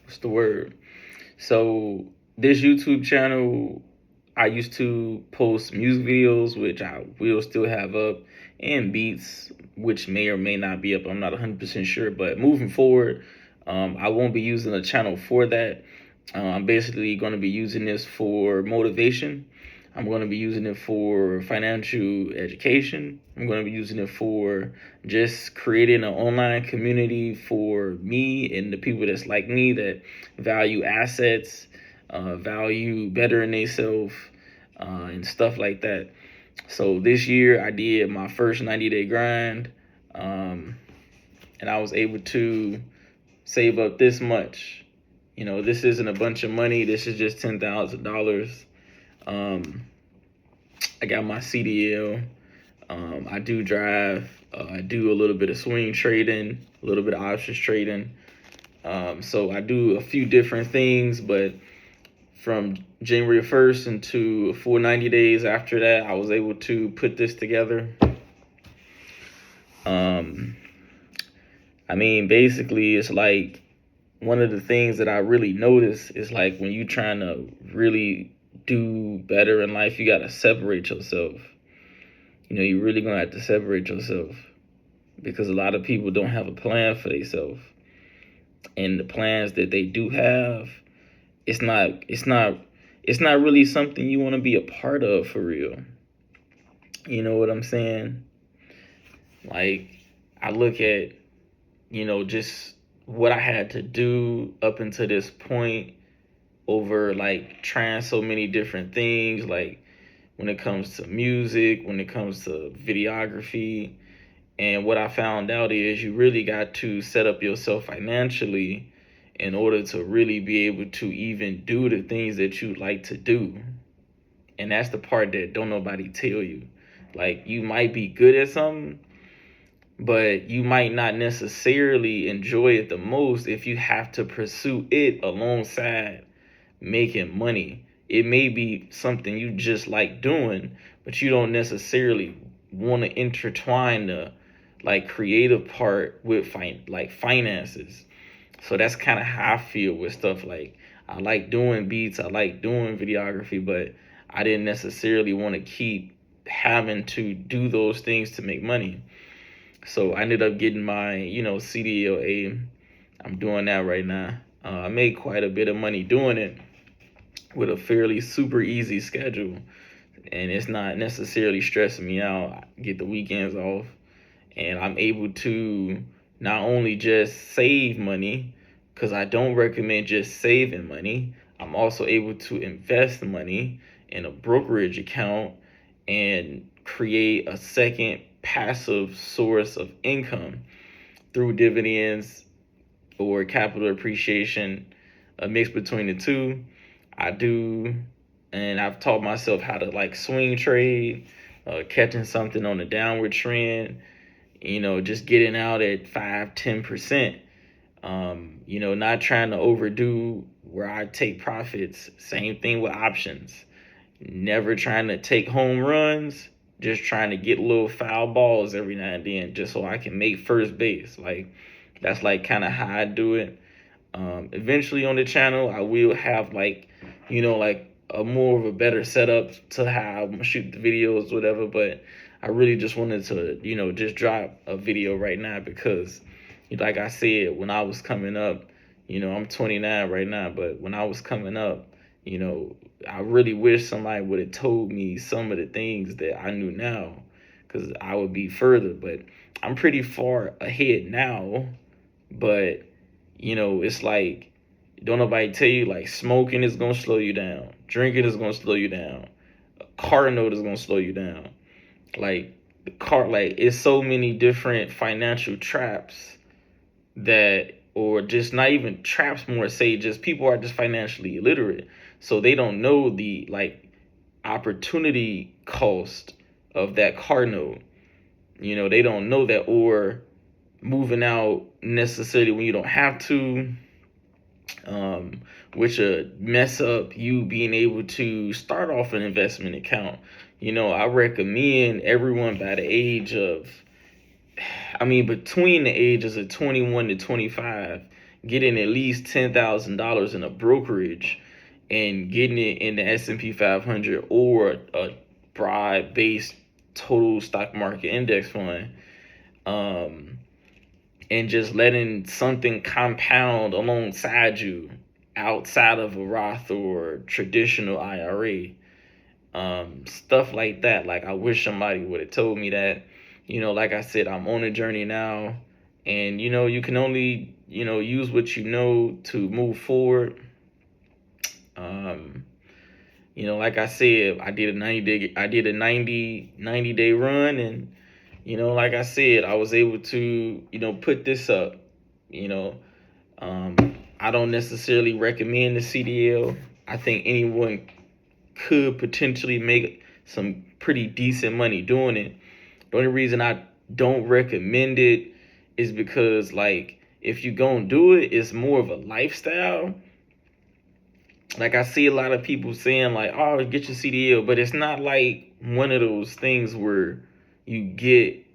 what's the word? So this YouTube channel, I used to post music videos, which I will still have up, and beats, which may or may not be up. I'm not 100% sure, but moving forward, I won't be using the channel for that. I'm basically going to be using this for motivation. I'm going to be using it for financial education. I'm going to be using it for just creating an online community for me and the people that's like me that value assets, value bettering themselves, and stuff like that. So this year I did my first 90-day grind, um, and I was able to save up this much. This isn't a bunch of money. This is just $10,000. Um, I got my CDL. I do drive. I do a little bit of swing trading, a little bit of options trading. So I do a few different things, but from January 1st into a full 90 days after that, I was able to put this together. Um, basically, it's like one of the things that I really notice is like when you're trying to really do better in life, you got to separate yourself. You're really going to have to separate yourself because a lot of people don't have a plan for themselves. And the plans that they do have, it's not really something you want to be a part of for real. You know what I'm saying? Like, I look at, just what I had to do up until this point over like trying so many different things, like when it comes to music, when it comes to videography. And what I found out is you really got to set up yourself financially in order to really be able to even do the things that you like to do. And that's the part that don't nobody tell you. Like, you might be good at something, but you might not necessarily enjoy it the most if you have to pursue it alongside making money. It may be something you just like doing, but you don't necessarily want to intertwine the like creative part with finances. So that's kind of how I feel with stuff like I like doing beats, I like doing videography, but I didn't necessarily want to keep having to do those things to make money. So I ended up getting my, CDLA. I'm doing that right now. I made quite a bit of money doing it with a fairly super easy schedule, and it's not necessarily stressing me out. I get the weekends off, and I'm able to not only just save money, because I don't recommend just saving money. I'm also able to invest money in a brokerage account and create a second passive source of income through dividends or capital appreciation, a mix between the two. I do, and I've taught myself how to like swing trade, catching something on a downward trend, just getting out at 5-10%. Not trying to overdo where I take profits. Same thing with options. Never trying to take home runs, just trying to get little foul balls every now and then just so I can make first base. Like, that's like kind of how I do it. Eventually on the channel, I will have like, like a more of a better setup to how I'm gonna shoot the videos, whatever. But I really just wanted to, just drop a video right now because, like I said, when I was coming up, I'm 29 right now, but when I was coming up, I really wish somebody would have told me some of the things that I knew now, because I would be further. But I'm pretty far ahead now, but it's like, don't nobody tell you like smoking is gonna slow you down, drinking is gonna slow you down, a car note is gonna slow you down. Like the car, like it's so many different financial traps that, or just not even traps, more say just people are just financially illiterate, so they don't know the like opportunity cost of that car note. They don't know that, or moving out necessarily when you don't have to, which mess up you being able to start off an investment account. I recommend everyone by the age of, between the ages of 21 to 25, getting at least $10,000 in a brokerage and getting it in the S&P 500 or a broad-based total stock market index fund, and just letting something compound alongside you outside of a Roth or traditional IRA. Stuff like that. Like, I wish somebody would have told me that. Like I said, I'm on a journey now, and you can only use what you know to move forward. Like I said, I did a 90 day run, and like I said, I was able to put this up. you know I don't necessarily recommend the CDL. I think anyone could potentially make some pretty decent money doing it. The only reason I don't recommend it is because, like, if you gonna do it, it's more of a lifestyle. Like, I see a lot of people saying, like, oh, get your CDL, but it's not like one of those things where you get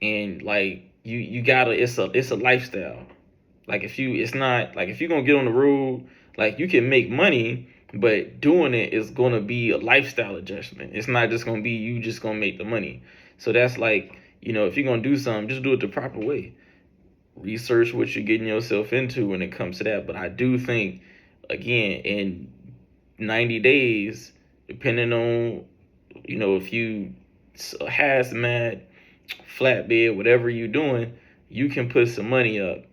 and, like, you gotta, it's a lifestyle. Like, it's not like, if you're gonna get on the road, like, you can make money, but doing it is gonna be a lifestyle adjustment. It's not just gonna be you just gonna make the money. So that's like, if you're gonna do something, just do it the proper way. Research what you're getting yourself into when it comes to that. But I do think, again, in 90 days, depending on, if you hazmat, flatbed, whatever you're doing, you can put some money up.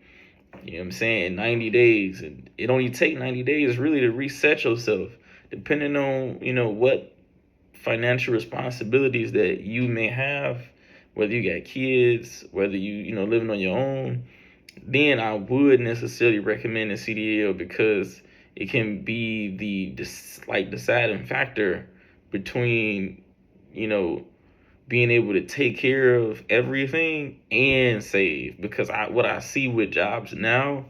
You know what I'm saying? In 90 days. And it only take 90 days really to reset yourself, depending on, what financial responsibilities that you may have, whether you got kids, whether you living on your own. Then I would necessarily recommend a CDL, because it can be the deciding factor between, being able to take care of everything and save. Because what I see with jobs now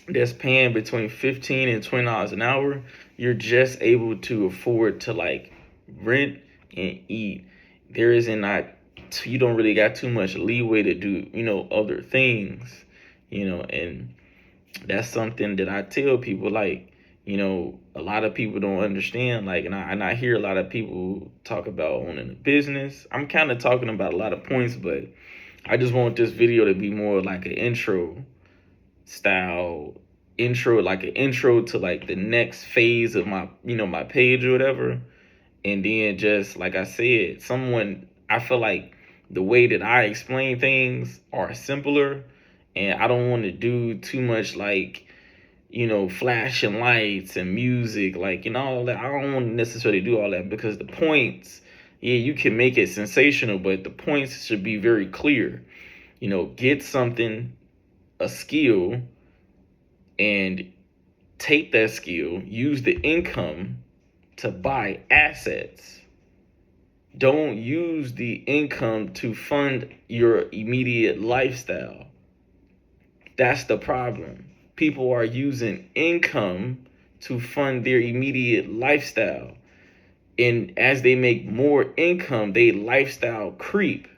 that's paying between $15 and $20 an hour, you're just able to afford to, like, rent and eat. There isn't not You don't really got too much leeway to do other things, and that's something that I tell people. Like, a lot of people don't understand. Like, and I hear a lot of people talk about owning a business. I'm kind of talking about a lot of points, but I just want this video to be more like an intro style like an intro to, like, the next phase of my my page or whatever. And then, just like I said, I feel like the way that I explain things are simpler, and I don't want to do too much, like, flashing lights and music, like, all that. I don't want to necessarily do all that, because the points, yeah, you can make it sensational, but the points should be very clear. Get something, a skill, and take that skill, use the income to buy assets. Don't use the income to fund your immediate lifestyle. That's the problem. People are using income to fund their immediate lifestyle. And as they make more income, they lifestyle creep.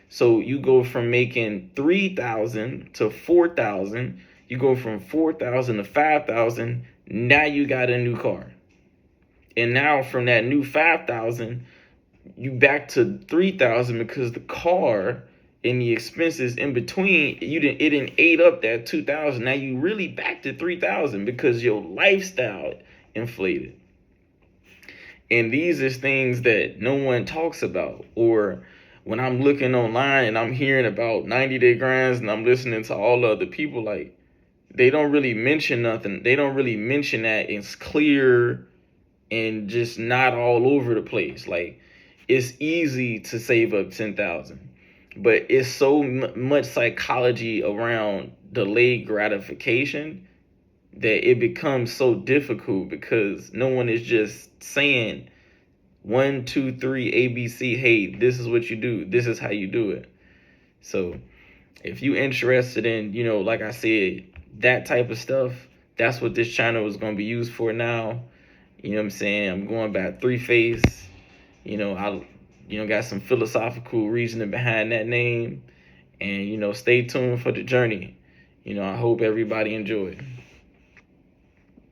So you go from making 3,000 to 4,000, you go from 4,000 to 5,000, now you got a new car. And now from that new 5,000, you back to 3,000, because the car and the expenses in between, it didn't ate up that 2,000. Now you really back to 3,000 because your lifestyle inflated. And these are things that no one talks about. Or when I'm looking online and I'm hearing about 90-day grinds, and I'm listening to all the other people, like, they don't really mention nothing. They don't really mention that it's clear and just not all over the place. Like, it's easy to save up 10,000, but it's so much psychology around delayed gratification that it becomes so difficult, because no one is just saying 1, 2, 3 ABC. Hey, this is what you do. This is how you do it. So if you interested in, like I said, that type of stuff, that's what this channel is going to be used for now. You know what I'm saying? I'm going back 3-phase. I got some philosophical reasoning behind that name. And stay tuned for the journey. I hope everybody enjoyed.